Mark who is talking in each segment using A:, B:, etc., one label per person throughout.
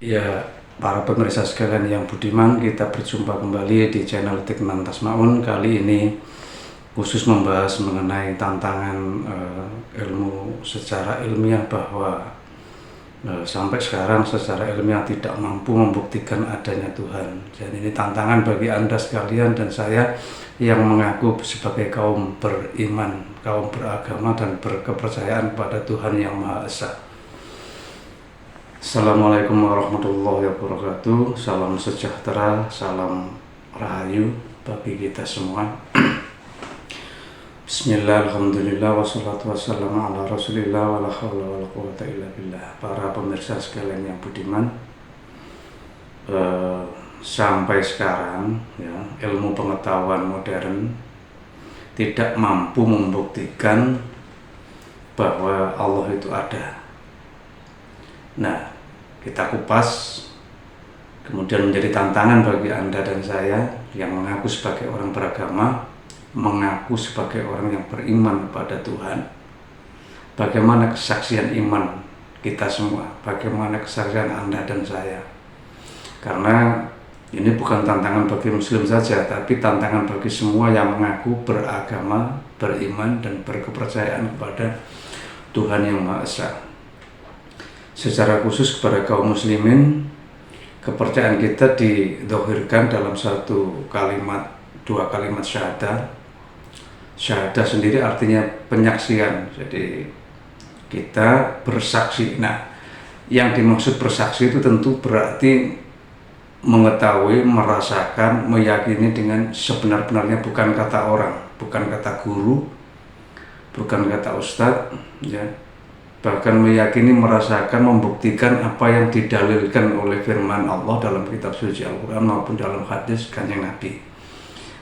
A: Ya, para pemirsa sekalian yang budiman, kita berjumpa kembali di channel Tikman Tasmaun. Kali ini khusus membahas mengenai tantangan ilmu secara ilmiah bahwa sampai sekarang secara ilmiah tidak mampu membuktikan adanya Tuhan. Jadi ini tantangan bagi Anda sekalian dan saya yang mengaku sebagai kaum beriman, kaum beragama dan berkepercayaan pada Tuhan yang Maha Esa. Assalamualaikum warahmatullahi wabarakatuh. Salam sejahtera, salam rahayu bagi kita semua. Bismillah, alhamdulillah, wassalatu wassalamu ala rasulillah, wala hawla wala quwata illa billah. Para pemirsa sekalian yang budiman, sampai sekarang ya, ilmu pengetahuan modern tidak mampu membuktikan bahwa Allah itu ada. Nah, kita kupas, kemudian menjadi tantangan bagi Anda dan saya yang mengaku sebagai orang beragama, mengaku sebagai orang yang beriman kepada Tuhan. Bagaimana kesaksian iman kita semua, bagaimana kesaksian Anda dan saya. Karena ini bukan tantangan bagi Muslim saja, tapi tantangan bagi semua yang mengaku beragama, beriman, dan berkepercayaan kepada Tuhan yang Maha Esa. Secara khusus kepada kaum muslimin, kepercayaan kita didohirkan dalam satu kalimat, dua kalimat syahadah. Syahadah sendiri artinya penyaksian, jadi kita bersaksi. Nah, yang dimaksud bersaksi itu tentu berarti mengetahui, merasakan, meyakini dengan sebenar-benarnya, bukan kata orang, bukan kata guru, bukan kata ustadz, ya. Bahkan meyakini, merasakan, membuktikan apa yang didalilkan oleh firman Allah dalam kitab suci Al-Quran maupun dalam hadis Kanjeng Nabi.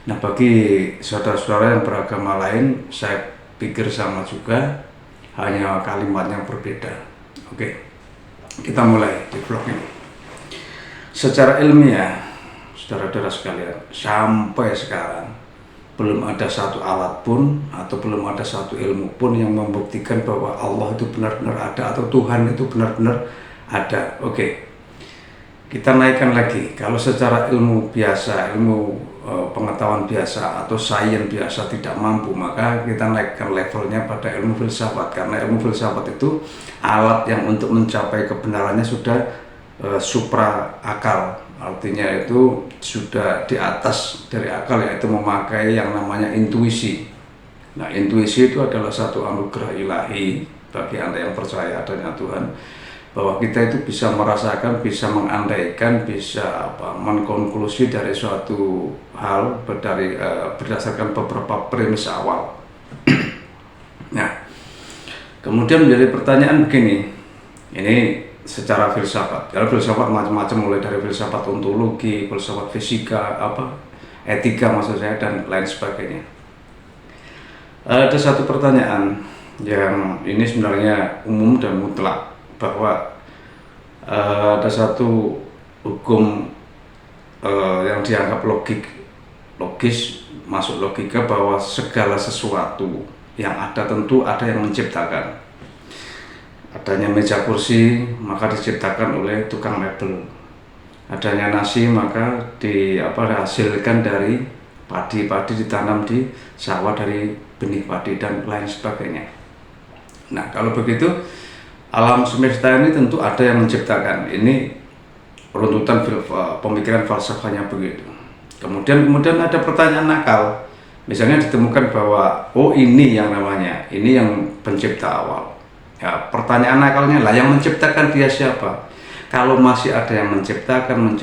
A: Nah, bagi saudara-saudara yang beragama lain, saya pikir sama juga, hanya kalimat yang berbeda. Oke, kita mulai di vlog ini. Secara ilmiah, saudara-saudara sekalian, sampai sekarang belum ada satu alat pun atau belum ada satu ilmu pun yang membuktikan bahwa Allah itu benar-benar ada atau Tuhan itu benar-benar ada. Oke, kita naikkan lagi. Kalau secara ilmu biasa, ilmu pengetahuan biasa atau sains biasa tidak mampu, maka kita naikkan levelnya pada ilmu filsafat. Karena ilmu filsafat itu alat yang untuk mencapai kebenarannya sudah supra akal. Artinya itu sudah di atas dari akal, yaitu memakai yang namanya intuisi. Nah, intuisi itu adalah satu anugerah ilahi bagi Anda yang percaya adanya Tuhan, bahwa kita itu bisa merasakan, bisa mengandaikan, bisa mengkonklusi dari suatu hal berdasarkan beberapa premis awal. Nah, kemudian menjadi pertanyaan begini, ini secara filsafat. Kalau filsafat macam-macam, mulai dari filsafat ontologi, filsafat fisika, etika maksud saya, dan lain sebagainya. Ada satu pertanyaan yang ini sebenarnya umum dan mutlak, bahwa ada satu hukum yang dianggap logis, masuk logika, bahwa segala sesuatu yang ada tentu ada yang menciptakan. Adanya meja kursi maka diciptakan oleh tukang mebel. Adanya nasi maka dihasilkan dari padi ditanam di sawah dari benih padi dan lain sebagainya. Nah, kalau begitu alam semesta ini tentu ada yang menciptakan. Ini runtutan pemikiran falsafahnya begitu. Kemudian ada pertanyaan nakal. Misalnya ditemukan bahwa ini yang namanya, ini yang pencipta awal. Ya, pertanyaan akalnya lah, yang menciptakan dia siapa? Kalau masih ada yang menciptakan,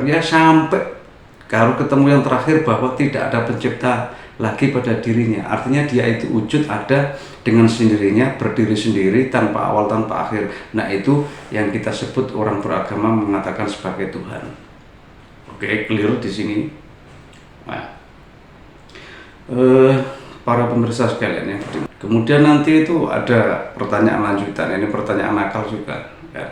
A: ya sampai kalau ketemu yang terakhir bahwa tidak ada pencipta lagi pada dirinya. Artinya dia itu wujud, ada dengan sendirinya, berdiri sendiri, tanpa awal, tanpa akhir. Nah, itu yang kita sebut orang beragama mengatakan sebagai Tuhan. Oke, clear di sini. Nah, para pemirsa sekalian ya. Kemudian nanti itu ada pertanyaan lanjutan, ini pertanyaan nakal juga ya.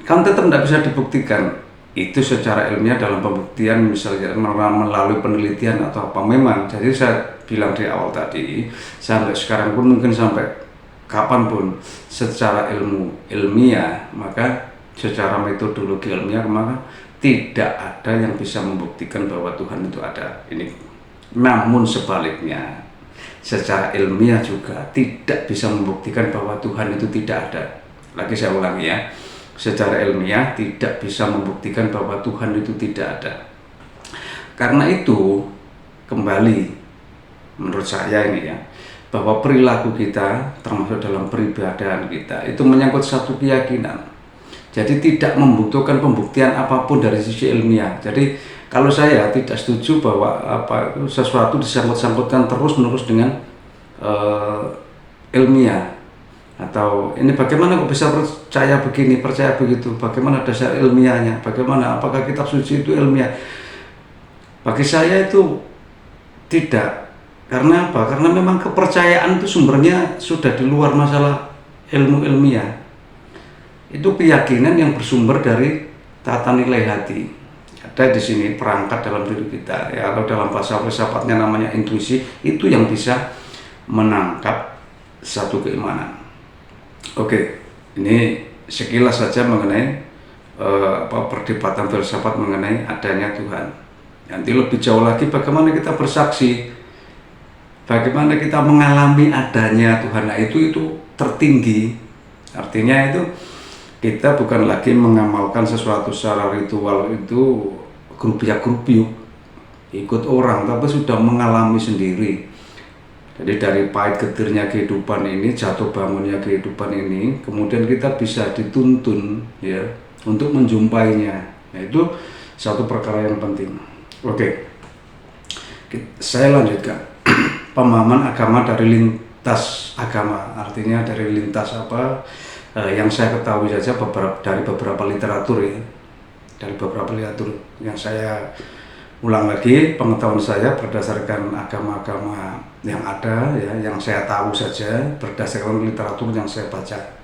A: Kan tetap tidak bisa dibuktikan itu secara ilmiah dalam pembuktian, misalnya melalui penelitian atau apa. Memang, jadi saya bilang di awal tadi, sampai sekarang pun, mungkin sampai kapanpun, secara ilmiah maka secara metodologi ilmiah, maka tidak ada yang bisa membuktikan bahwa Tuhan itu ada. Ini, namun sebaliknya, secara ilmiah juga tidak bisa membuktikan bahwa Tuhan itu tidak ada. Lagi saya ulangi ya, secara ilmiah tidak bisa membuktikan bahwa Tuhan itu tidak ada. Karena itu, kembali menurut saya ini ya, bahwa perilaku kita termasuk dalam peribadahan kita itu menyangkut satu keyakinan. Jadi tidak membutuhkan pembuktian apapun dari sisi ilmiah. Jadi kalau saya tidak setuju bahwa sesuatu disangkut-sangkutkan terus-menerus dengan ilmiah, atau ini bagaimana kok bisa percaya begini, percaya begitu, bagaimana dasar ilmiahnya, bagaimana, apakah kitab suci itu ilmiah? Bagi saya itu tidak. Karena apa? Karena memang kepercayaan itu sumbernya sudah di luar masalah ilmu ilmiah. Itu keyakinan yang bersumber dari tata nilai hati. Ada di sini perangkat dalam diri kita, ya, atau dalam bahasa filsafatnya namanya intuisi, itu yang bisa menangkap satu keimanan. Oke, ini sekilas saja mengenai perdebatan filsafat mengenai adanya Tuhan. Nanti lebih jauh lagi bagaimana kita bersaksi, bagaimana kita mengalami adanya Tuhan. Nah, itu tertinggi. Artinya itu kita bukan lagi mengamalkan sesuatu secara ritual itu grubiak-grubiuk ikut orang, tapi sudah mengalami sendiri. Jadi dari pahit getirnya kehidupan ini, jatuh bangunnya kehidupan ini, kemudian kita bisa dituntun ya untuk menjumpainya. Nah, itu satu perkara yang penting. Oke, saya lanjutkan. Pemahaman agama dari lintas agama, artinya dari lintas yang saya ketahui saja dari beberapa literatur ya, dari beberapa literatur yang saya ulang lagi pengetahuan saya berdasarkan agama-agama yang ada ya, yang saya tahu saja berdasarkan literatur yang saya baca.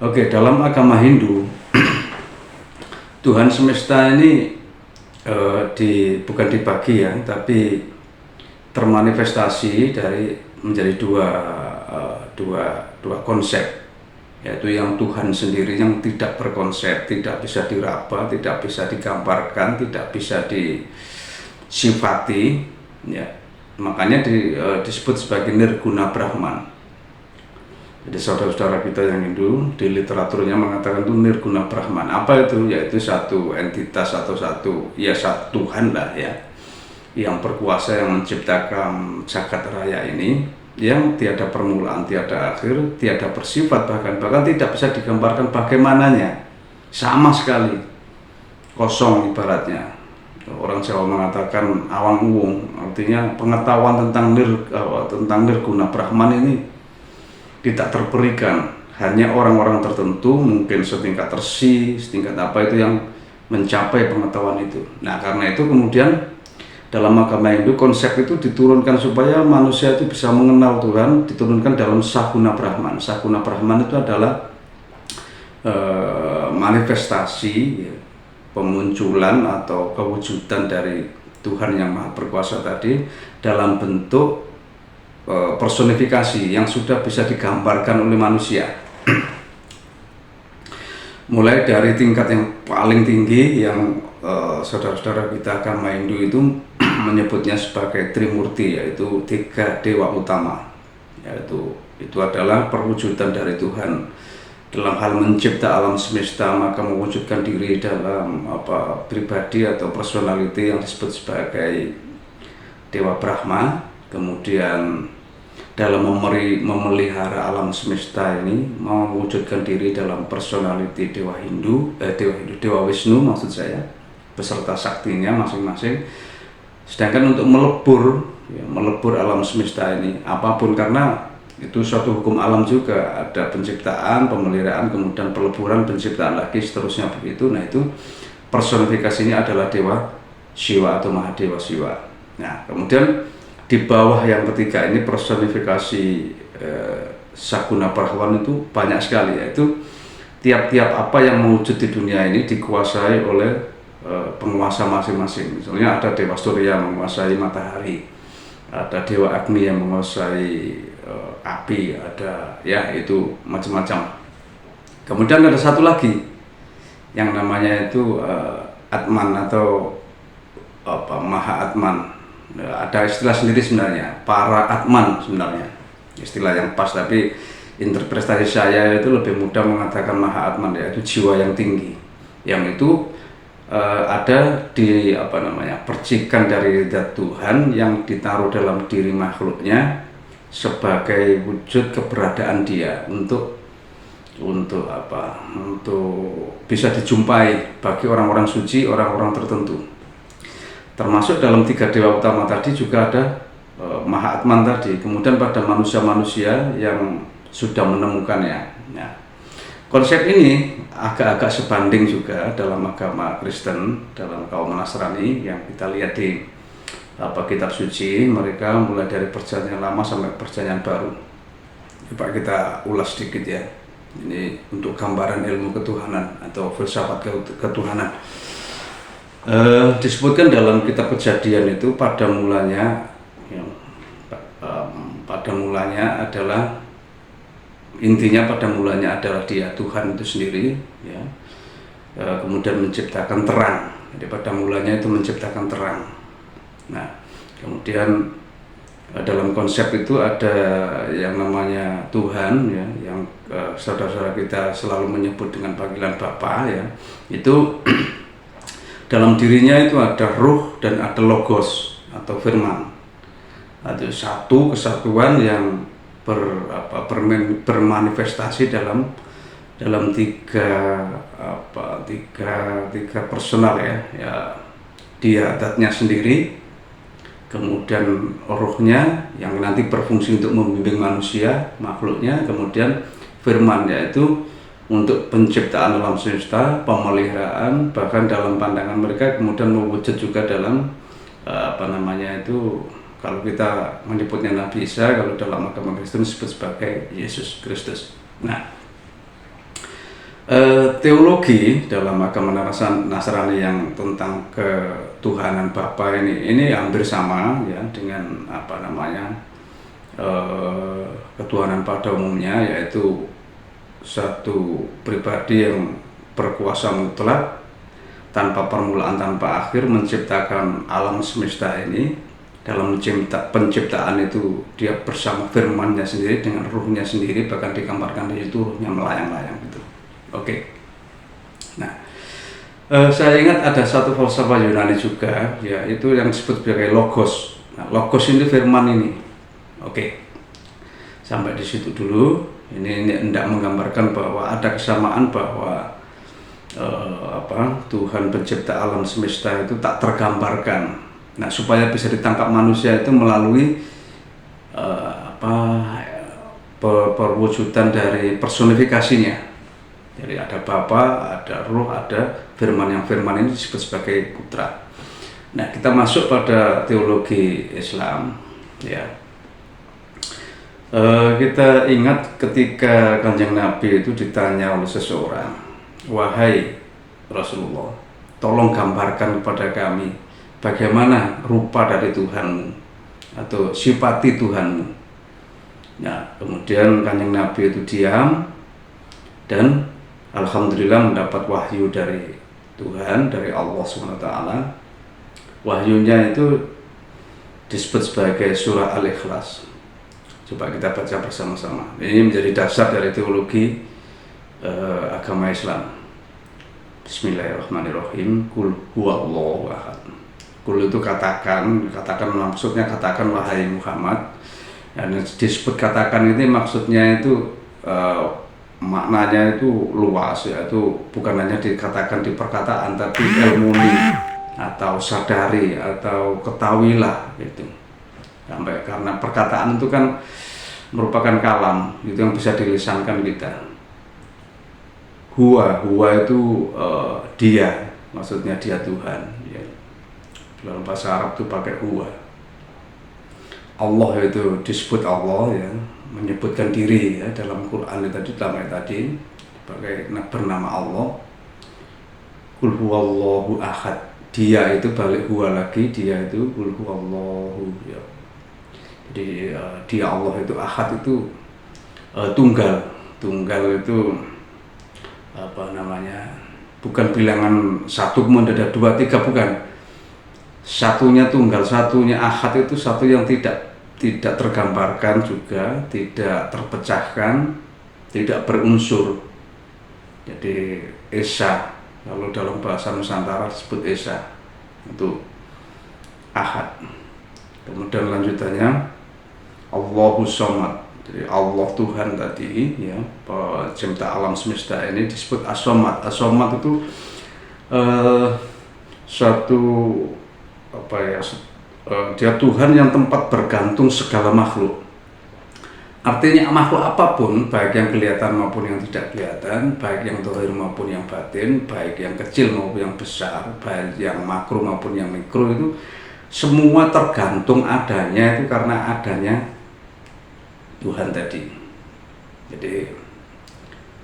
A: Oke, dalam agama Hindu Tuhan semesta ini bukan dibagi ya, tapi termanifestasi dari menjadi dua konsep, yaitu yang Tuhan sendiri yang tidak berkonsep, tidak bisa diraba, tidak bisa digambarkan, tidak bisa disifati ya. Makanya disebut sebagai Nirguna Brahman. Jadi saudara-saudara kita yang Hindu di literaturnya mengatakan itu Nirguna Brahman. Apa itu? Yaitu satu entitas atau satu Tuhan lah ya, yang berkuasa, yang menciptakan jagat raya ini, yang tiada permulaan, tiada akhir, tiada bersifat, bahkan tidak bisa digambarkan bagaimananya, sama sekali kosong ibaratnya. Orang Jawa mengatakan awang uwung, artinya pengetahuan tentang Nirguna Brahman ini tidak terberikan, hanya orang-orang tertentu, mungkin setingkat Rsi, setingkat apa itu yang mencapai pengetahuan itu. Nah, karena itu kemudian dalam agama Hindu konsep itu diturunkan supaya manusia itu bisa mengenal Tuhan, diturunkan dalam Saguna Brahman. Saguna Brahman itu adalah manifestasi ya, pemunculan atau kewujudan dari Tuhan yang Maha Berkuasa tadi dalam bentuk personifikasi yang sudah bisa digambarkan oleh manusia. Mulai dari tingkat yang paling tinggi yang saudara-saudara kita agama Hindu itu menyebutnya sebagai Trimurti, yaitu 3 dewa utama, yaitu itu adalah perwujudan dari Tuhan dalam hal mencipta alam semesta, maka mewujudkan diri dalam pribadi atau personality yang disebut sebagai Dewa Brahma. Kemudian dalam memelihara alam semesta ini mewujudkan diri dalam personality Dewa Wisnu maksud saya, beserta saktinya masing-masing. Sedangkan untuk melebur alam semesta ini apapun, karena itu suatu hukum alam juga, ada penciptaan, pemeliharaan, kemudian peleburan, penciptaan lagi, seterusnya begitu. Nah, itu personifikasinya adalah Dewa Siwa atau Mahadewa Siwa. Nah, kemudian di bawah yang ketiga ini personifikasi Saguna Brahman itu banyak sekali, yaitu tiap-tiap apa yang mewujud di dunia ini dikuasai oleh penguasa masing-masing. Misalnya ada Dewa Surya menguasai matahari, ada Dewa Agni yang menguasai api, ada ya itu macam-macam. Kemudian ada satu lagi yang namanya itu Atman atau Maha Atman. Ada istilah sendiri sebenarnya, para Atman sebenarnya, istilah yang pas, tapi interpretasi saya itu lebih mudah mengatakan Maha Atman, yaitu jiwa yang tinggi, yang itu ada di percikan dari zat Tuhan yang ditaruh dalam diri makhluknya sebagai wujud keberadaan Dia untuk bisa dijumpai bagi orang-orang suci, orang-orang tertentu. Termasuk dalam 3 dewa utama tadi juga ada Maha Atman tadi. Kemudian pada manusia-manusia yang sudah menemukannya. Nah, konsep ini agak-agak sebanding juga dalam agama Kristen, dalam kaum Nasrani yang kita lihat di kitab suci mereka, mulai dari Perjanjian Lama sampai Perjanjian Baru. Coba kita ulas sedikit ya. Ini untuk gambaran ilmu ketuhanan atau filsafat ketuhanan. Disebutkan dalam kitab Kejadian itu pada mulanya adalah Dia, Tuhan itu sendiri, ya. Kemudian menciptakan terang. Jadi pada mulanya itu menciptakan terang. Nah, kemudian dalam konsep itu ada yang namanya Tuhan, ya, yang saudara-saudara kita selalu menyebut dengan panggilan Bapa, ya. Itu dalam dirinya itu ada ruh dan ada logos atau firman. Ada satu kesatuan yang bermanifestasi dalam tiga personal, ya. Dia zatnya sendiri, kemudian rohnya yang nanti berfungsi untuk membimbing manusia, makhluknya, kemudian firman, yaitu untuk penciptaan alam semesta, pemeliharaan, bahkan dalam pandangan mereka kemudian mewujud juga dalam kalau kita menyebutnya Nabi Isa, kalau dalam agama Kristen disebut sebagai Yesus Kristus. Nah, teologi dalam agama Nasrani yang tentang ketuhanan Bapa ini hampir sama, ya, dengan ketuhanan pada umumnya, yaitu satu pribadi yang berkuasa mutlak tanpa permulaan, tanpa akhir, menciptakan alam semesta ini. Dalam penciptaan itu dia bersama firman-Nya sendiri dengan ruhnya sendiri, bahkan digambarkan di situ ruhnya melayang-layang gitu. Oke. Nah, saya ingat ada satu falsafah Yunani juga, yaitu yang disebut sebagai logos. Nah, logos ini firman ini. Oke. Sampai di situ dulu. Ini hendak menggambarkan bahwa ada kesamaan bahwa Tuhan pencipta alam semesta itu tak tergambarkan. Nah, supaya bisa ditangkap manusia itu melalui perwujudan dari personifikasinya. Jadi ada Bapa, ada Roh, ada Firman, yang Firman ini disebut sebagai Putra. Nah, kita masuk pada teologi Islam, ya. Kita ingat ketika Kanjeng Nabi itu ditanya oleh seseorang, "Wahai Rasulullah, tolong gambarkan kepada kami bagaimana rupa dari Tuhanmu atau sifati Tuhanmu." Nah, kemudian Kanjeng Nabi itu diam dan alhamdulillah mendapat wahyu dari Tuhan, dari Allah SWT. Wahyunya itu disebut sebagai surah Al-Ikhlas. Coba kita baca bersama-sama. Ini menjadi dasar dari teologi agama Islam. Bismillahirrahmanirrahim. Qul huwallahu ahad. Qul itu katakan maksudnya katakan wahai Muhammad. Dan disebut katakan ini maksudnya itu maknanya itu luas, yaitu bukan hanya dikatakan di perkataan, tapi ilmuni atau sadari atau ketahuilah gitu. Sampai karena perkataan itu kan merupakan kalam, itu yang bisa dilisankan kita. Huwa itu dia, maksudnya dia Tuhan, ya. Dalam bahasa Arab itu pakai huwa. Allah itu disebut Allah, ya, menyebutkan diri, ya, dalam Quran itu tadi sebagai bernama Allah. Qul huwallahu ahad. Dia itu balik huwa lagi, dia itu qul huwallahu, ya. Jadi dia Allah itu ahad, itu tunggal itu bukan bilangan satu kemudian ada dua, tiga, bukan. Satunya tunggal, satunya ahad itu satu yang tidak tergambarkan juga, tidak terpecahkan, tidak berunsur. Jadi esa, kalau dalam bahasa Nusantara disebut esa, itu ahad. Kemudian lanjutannya Allahus Somad. Jadi Allah Tuhan tadi, ya, pencipta alam semesta ini disebut As-Somad. As-Somad itu suatu dia Tuhan yang tempat bergantung segala makhluk. Artinya makhluk apapun, baik yang kelihatan maupun yang tidak kelihatan, baik yang zahir maupun yang batin, baik yang kecil maupun yang besar, baik yang makro maupun yang mikro, itu semua tergantung adanya itu karena adanya Tuhan tadi. Jadi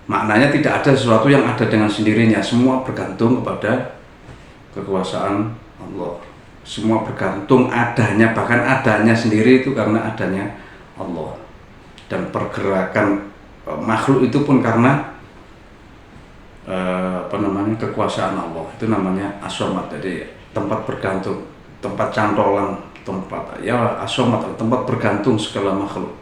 A: maknanya tidak ada sesuatu yang ada dengan sendirinya, semua bergantung kepada kekuasaan Allah. Semua bergantung adanya, bahkan adanya sendiri itu karena adanya Allah. Dan pergerakan makhluk itu pun karena kekuasaan Allah. Itu namanya As-Somad. Jadi tempat bergantung, tempat cantolan, tempat As-Somad, tempat bergantung segala makhluk.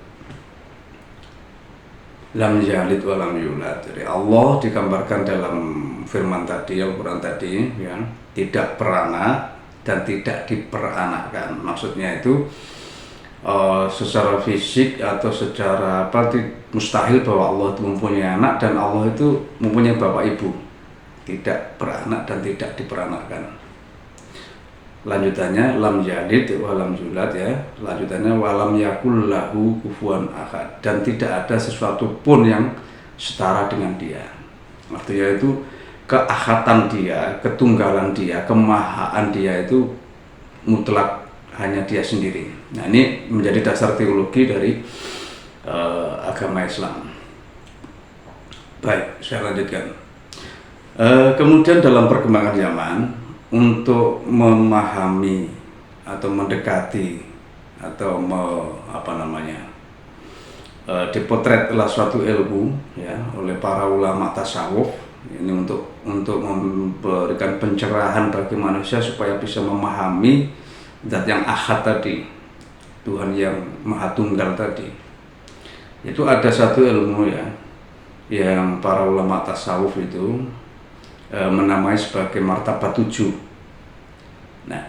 A: Lam yalid wa lam yulad. Jadi Allah digambarkan dalam firman tadi, Al-Quran tadi, ya, tidak beranak dan tidak diperanakkan. Maksudnya itu secara fisik atau secara mustahil bahwa Allah itu mempunyai anak dan Allah itu mempunyai bapak ibu. Tidak beranak dan tidak diperanakkan. Lanjutannya lam yalid wa lam yulad, ya. Lanjutannya walam yakul lahu kufuwan ahad, dan tidak ada sesuatu pun yang setara dengan dia. Artinya itu keahatan dia, ketunggalan dia, kemahaan dia itu mutlak, hanya dia sendiri. Nah, ini menjadi dasar teologi dari agama Islam. Baik, saya lanjutkan. Kemudian dalam perkembangan zaman, untuk memahami atau mendekati atau dipotretlah suatu ilmu, ya, oleh para ulama tasawuf ini untuk memberikan pencerahan bagi manusia supaya bisa memahami zat yang ahad tadi, Tuhan yang maha tunggal tadi. Itu ada satu ilmu, ya, yang para ulama tasawuf itu menamai sebagai martabat 7. Nah,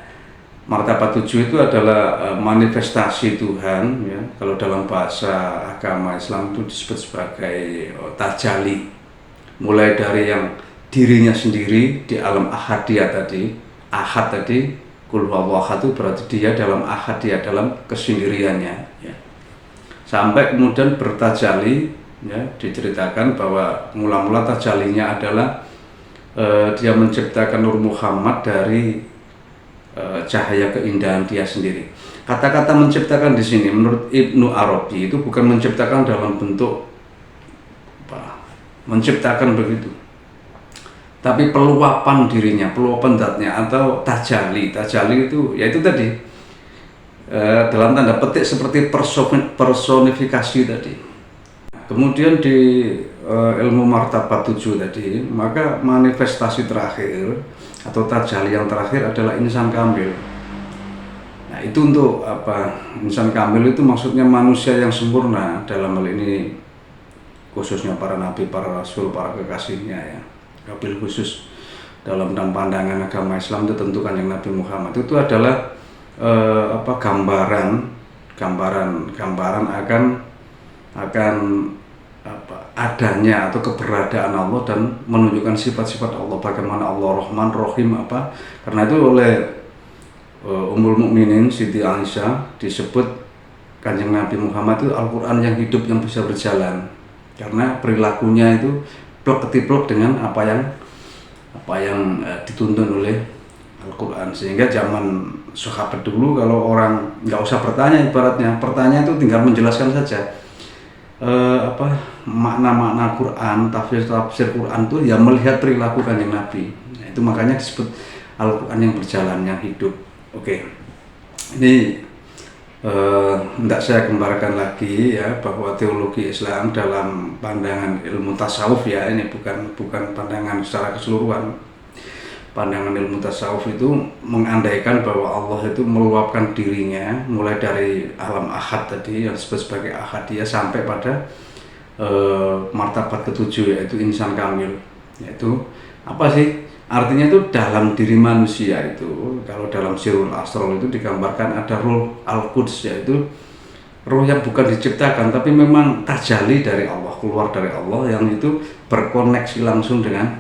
A: martabat 7 itu adalah manifestasi Tuhan, ya. Kalau dalam bahasa agama Islam itu disebut sebagai tajalli. Mulai dari yang dirinya sendiri di alam ahadiyah tadi, ahad tadi, kul huwallahu ahad itu berarti dia dalam ahadiyah, dalam kesendiriannya, ya. Sampai kemudian bertajalli, ya, diceritakan bahwa mula-mula tajallinya adalah dia menciptakan Nur Muhammad dari cahaya keindahan dia sendiri. Kata-kata menciptakan di sini menurut Ibnu Arabi itu bukan menciptakan dalam bentuk menciptakan begitu, tapi peluapan dirinya, peluapan zatnya, atau tajalli. Tajalli itu yaitu tadi dalam tanda petik seperti personifikasi tadi. Kemudian di ilmu martabat 7 tadi, maka manifestasi terakhir atau tajalli yang terakhir adalah insan kamil. Nah, itu untuk apa? Insan kamil itu maksudnya manusia yang sempurna, dalam hal ini khususnya para nabi, para rasul, para kekasihnya, ya. Wabil khusus dalam pandangan agama Islam itu tentu Kanjeng Nabi Muhammad itu adalah gambaran akan adanya atau keberadaan Allah dan menunjukkan sifat-sifat Allah, bagaimana Allah Rahman Rahim, karena itu oleh Ummul Mukminin Siti Aisyah disebut Kanjeng Nabi Muhammad itu Al-Quran yang hidup, yang bisa berjalan, karena perilakunya itu plek-ketiplek dengan apa yang dituntun oleh Al-Quran. Sehingga zaman sahabat dulu kalau orang nggak usah bertanya, ibaratnya pertanyaan itu tinggal menjelaskan saja makna-makna Quran, tafsir Quran itu ya melihat perilaku Kanjeng Nabi. Nah, itu makanya disebut Al-Quran yang berjalan, yang hidup. Oke. Ini Tidak saya gambarkan lagi ya bahwa teologi Islam dalam pandangan ilmu tasawuf ya, ini bukan pandangan secara keseluruhan. Pandangan ilmu tasawuf itu mengandaikan bahwa Allah itu meluapkan dirinya mulai dari alam ahad tadi yang disebut sebagai ahadiyah sampai pada martabat ketujuh, yaitu insan kamil. Yaitu apa sih? Artinya itu dalam diri manusia itu, kalau dalam Sirul Asror itu digambarkan ada Ruh Al-Quds, yaitu roh yang bukan diciptakan tapi memang tajalli dari Allah, keluar dari Allah, yang itu berkoneksi langsung dengan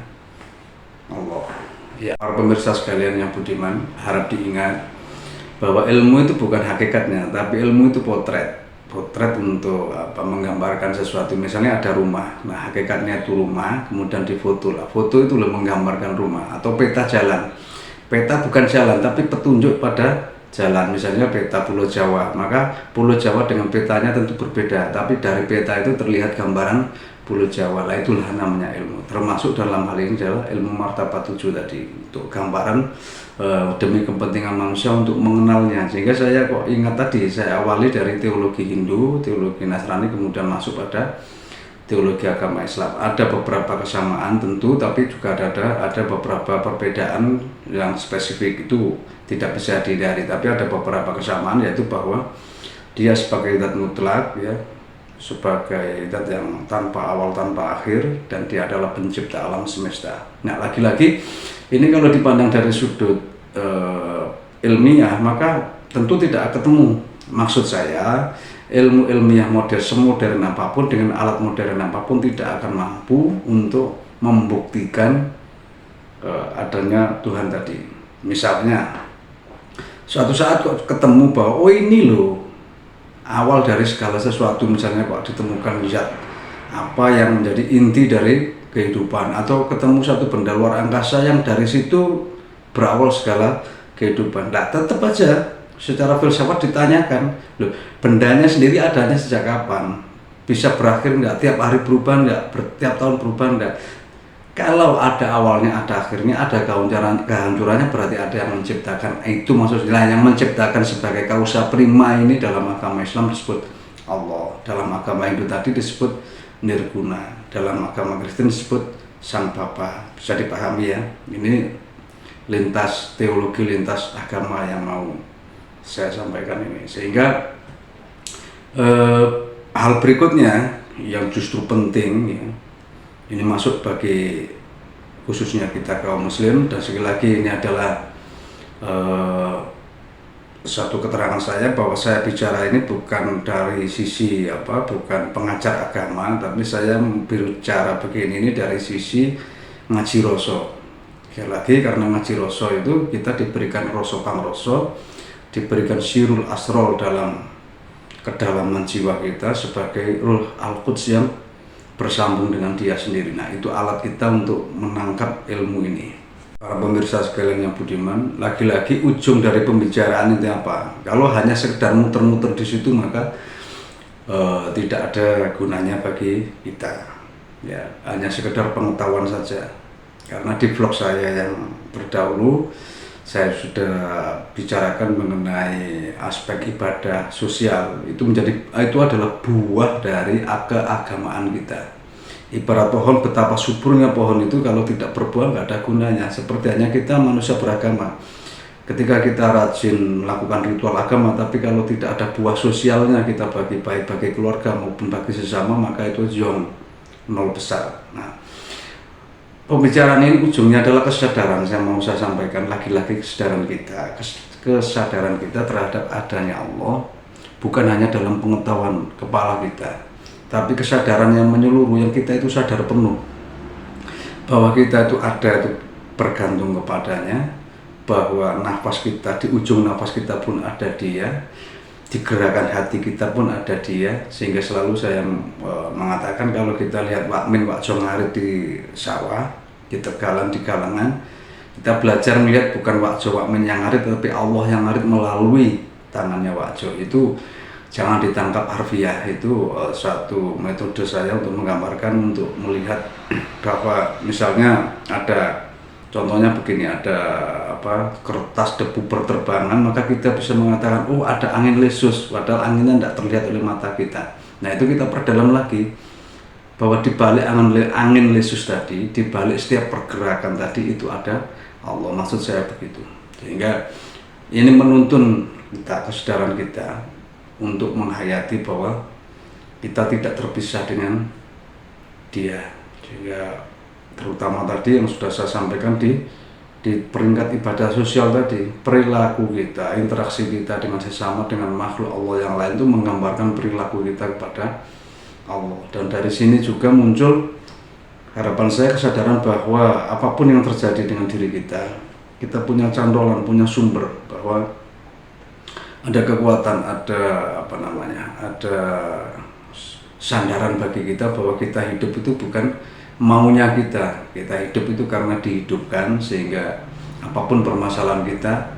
A: Allah. Ya, para pemirsa sekalian yang budiman, harap diingat bahwa ilmu itu bukan hakikatnya, tapi ilmu itu potret untuk menggambarkan sesuatu. Misalnya ada rumah, nah hakikatnya itu rumah, kemudian difoto lah, foto itu menggambarkan rumah. Atau peta jalan, peta bukan jalan tapi petunjuk pada jalan. Misalnya peta Pulau Jawa, maka Pulau Jawa dengan petanya tentu berbeda, tapi dari peta itu terlihat gambaran Pulau Jawa lah. Itulah namanya ilmu, termasuk dalam hal ini adalah ilmu martabat 7 tadi, untuk gambaran demi kepentingan manusia untuk mengenalnya. Sehingga saya kok ingat tadi, saya awali dari teologi Hindu, teologi Nasrani, kemudian masuk pada teologi agama Islam. Ada beberapa kesamaan tentu, tapi juga ada beberapa perbedaan yang spesifik, itu tidak bisa dihindari. Tapi ada beberapa kesamaan, yaitu bahwa dia sebagai zat mutlak ya, sebagai zat yang tanpa awal tanpa akhir, dan dia adalah pencipta alam semesta. Nah, lagi-lagi ini kalau dipandang dari sudut ilmiah, maka tentu tidak ketemu. Maksud saya, ilmu ilmiah semodern apapun, dengan alat modern apapun, tidak akan mampu untuk membuktikan adanya Tuhan tadi. Misalnya suatu saat kok ketemu bahwa oh ini loh awal dari segala sesuatu, misalnya kok ditemukan zat apa yang menjadi inti dari kehidupan, atau ketemu satu benda luar angkasa yang dari situ berawal segala kehidupan. Nah, tetap aja secara filsafat ditanyakan, loh, bendanya sendiri adanya sejak kapan? Bisa berakhir nggak? Tiap hari berubah nggak? Tiap tahun berubah nggak? Kalau ada awalnya, ada akhirnya, ada kehancurannya, berarti ada yang menciptakan. Itu maksudnya, yang menciptakan sebagai kausa prima ini dalam agama Islam disebut Allah. Dalam agama Hindu tadi disebut Nirguna. Dalam agama Kristen disebut Sang Bapa. Bisa dipahami ya. Ini lintas teologi, lintas agama yang mau saya sampaikan ini. Sehingga hal berikutnya yang justru penting ya, ini masuk bagi khususnya kita kaum muslim, dan sekali lagi ini adalah satu keterangan saya bahwa saya bicara ini bukan dari sisi bukan pengajar agama, tapi saya bicara begini ini dari sisi ngaji rasa. Sekali lagi, karena ngaji rasa itu kita diberikan rasa kang rasa, diberikan Sirul Asror dalam kedalaman jiwa kita sebagai Ruh Al-Quds yang bersambung dengan dia sendiri. Nah, itu alat kita untuk menangkap ilmu ini. Para pemirsa sekalian yang budiman, lagi-lagi ujung dari pembicaraan itu apa? Kalau hanya sekedar muter-muter di situ, maka tidak ada gunanya bagi kita. Ya, hanya sekedar pengetahuan saja. Karena di vlog saya yang terdahulu, saya sudah bicarakan mengenai aspek ibadah sosial. Itu adalah buah dari keagamaan kita. Ibarat pohon, betapa suburnya pohon itu kalau tidak berbuah nggak ada gunanya. Seperti hanya kita manusia beragama. Ketika kita rajin melakukan ritual agama, tapi kalau tidak ada buah sosialnya kita baik bagi keluarga maupun bagi sesama, maka itu jong nol besar. Nah, pembicaraan ini ujungnya adalah kesadaran. Saya sampaikan lagi-lagi kesadaran kita terhadap adanya Allah, bukan hanya dalam pengetahuan kepala kita, tapi kesadaran yang menyeluruh, yang kita itu sadar penuh bahwa kita itu ada, itu bergantung kepadanya, bahwa nafas kita, di ujung nafas kita pun ada dia, di gerakan hati kita pun ada dia. Sehingga selalu saya mengatakan, kalau kita lihat Wak Jo ngarit di sawah, di tegalan, di galangan, kita belajar melihat bukan Wak Jo yang ngarit, tapi Allah yang ngarit melalui tangannya Wak Jo. Itu jangan ditangkap harfiah. Itu satu metode saya untuk menggambarkan, untuk melihat bahwa misalnya ada Contohnya begini, ada kertas debu berterbangan, maka kita bisa mengatakan, oh ada angin lesus, padahal anginnya tidak terlihat oleh mata kita. Nah itu kita perdalam lagi, bahwa di balik angin lesus tadi, di balik setiap pergerakan tadi itu ada Allah. Maksud saya begitu. Sehingga ini menuntun kita, kesadaran kita untuk menghayati bahwa kita tidak terpisah dengan Dia. Sehingga terutama tadi yang sudah saya sampaikan di peringkat ibadah sosial tadi, perilaku kita, interaksi kita dengan sesama, dengan makhluk Allah yang lain itu menggambarkan perilaku kita kepada Allah. Dan dari sini juga muncul harapan saya, kesadaran bahwa apapun yang terjadi dengan diri kita, kita punya cantolan, punya sumber, bahwa ada kekuatan, ada ada sandaran bagi kita bahwa kita hidup itu bukan maunya kita hidup itu karena dihidupkan, sehingga apapun permasalahan kita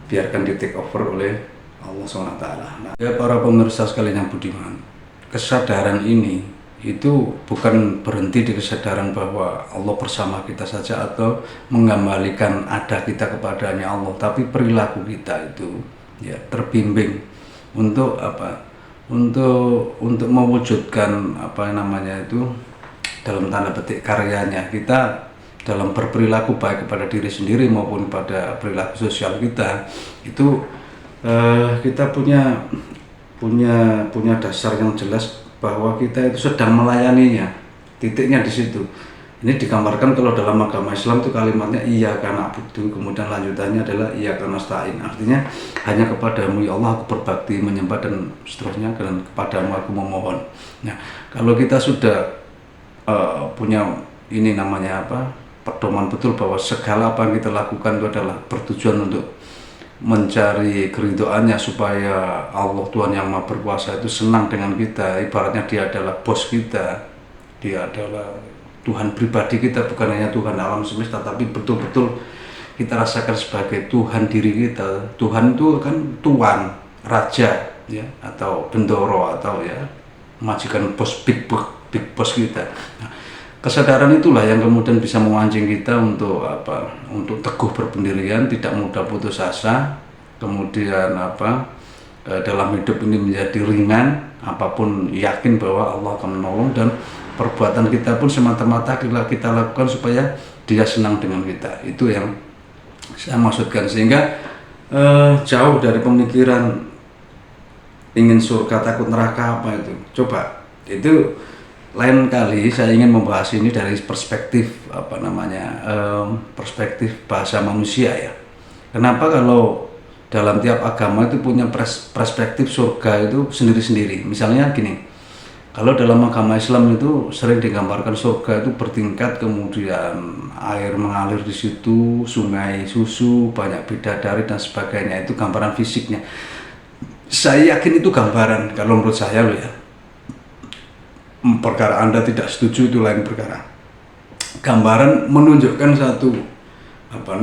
A: biarkan di take over oleh Allah SWT. Nah, ya para pemirsa sekalian yang budiman, kesadaran ini itu bukan berhenti di kesadaran bahwa Allah bersama kita saja atau mengembalikan ada kita kepadanya Allah, tapi perilaku kita itu ya terbimbing untuk untuk mewujudkan dalam tanda petik karyanya. Kita dalam berperilaku baik kepada diri sendiri maupun pada perilaku sosial kita itu kita punya dasar yang jelas bahwa kita itu sedang melayaninya. Titiknya di situ. Ini digambarkan kalau dalam agama Islam itu kalimatnya iyyaka na'budu, kemudian lanjutannya adalah iyyaka nasta'in. Artinya hanya kepadamu ya Allah aku berbakti, menyembah dan seterusnya, dan kepadamu aku memohon. Nah, kalau kita sudah punya ini namanya pedoman betul bahwa segala apa yang kita lakukan itu adalah bertujuan untuk mencari keridhoannya, supaya Allah Tuhan yang Maha Berkuasa itu senang dengan kita. Ibaratnya Dia adalah bos kita, Dia adalah Tuhan pribadi kita, bukan hanya Tuhan alam semesta, tapi betul-betul kita rasakan sebagai Tuhan diri kita. Tuhan itu kan tuan, raja ya, atau bendoro, atau ya majikan bos, big boss kita. Nah, kesadaran itulah yang kemudian bisa memancing kita untuk untuk teguh berpendirian, tidak mudah putus asa, kemudian dalam hidup ini menjadi ringan, apapun yakin bahwa Allah akan menolong, dan perbuatan kita pun semata-mata kita lakukan supaya Dia senang dengan kita. Itu yang saya maksudkan. Sehingga jauh dari pemikiran ingin surga takut neraka itu. Coba itu lain kali saya ingin membahas ini dari perspektif perspektif bahasa manusia ya. Kenapa kalau dalam tiap agama itu punya perspektif surga itu sendiri-sendiri. Misalnya gini, kalau dalam agama Islam itu sering digambarkan surga itu bertingkat, kemudian air mengalir di situ, sungai susu, banyak bidadari dan sebagainya. Itu gambaran fisiknya. Saya yakin itu gambaran, kalau menurut saya loh ya. Perkara Anda tidak setuju itu lain perkara. Gambaran menunjukkan satu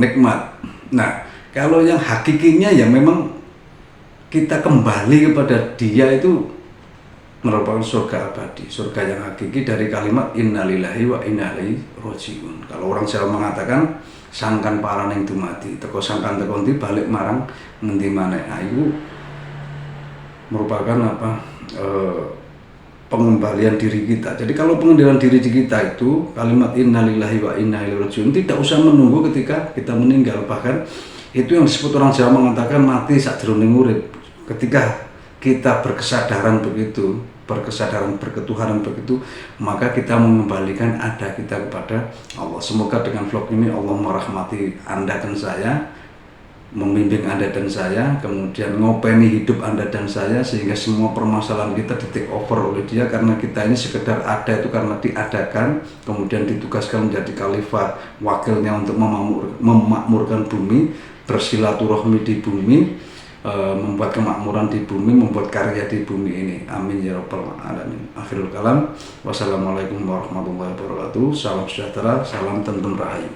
A: nikmat. Nah, kalau yang hakikinya ya memang kita kembali kepada Dia, itu merupakan surga abadi, surga yang hakiki dari kalimat innalillahi wa inna ilaihi rajiun. Kalau orang Jawa mengatakan sangkan paraning dumadi, teko sangkan teko ndi balik marang ngendi maneh. Itu merupakan pengembalian diri kita. Jadi kalau pengembalian diri kita itu kalimat innalillahi wa inna ilaihi rajiun, tidak usah menunggu ketika kita meninggal. Bahkan itu yang disebut orang Jawa mengatakan mati sakjroning urip. Ketika kita berkesadaran begitu, berkesadaran berketuhanan begitu, maka kita mengembalikan ada kita kepada Allah. Semoga dengan vlog ini Allah merahmati Anda dan saya, membimbing Anda dan saya, kemudian ngopeni hidup Anda dan saya, sehingga semua permasalahan kita di take over oleh Dia, karena kita ini sekedar ada itu karena diadakan, kemudian ditugaskan menjadi khalifah, wakilnya untuk memakmurkan bumi, bersilaturahmi di bumi, membuat kemakmuran di bumi, membuat karya di bumi ini. Amin ya rabbal alamin. Akhirul kalam. Wassalamualaikum warahmatullahi wabarakatuh. Salam sejahtera, salam tentrem rahayu.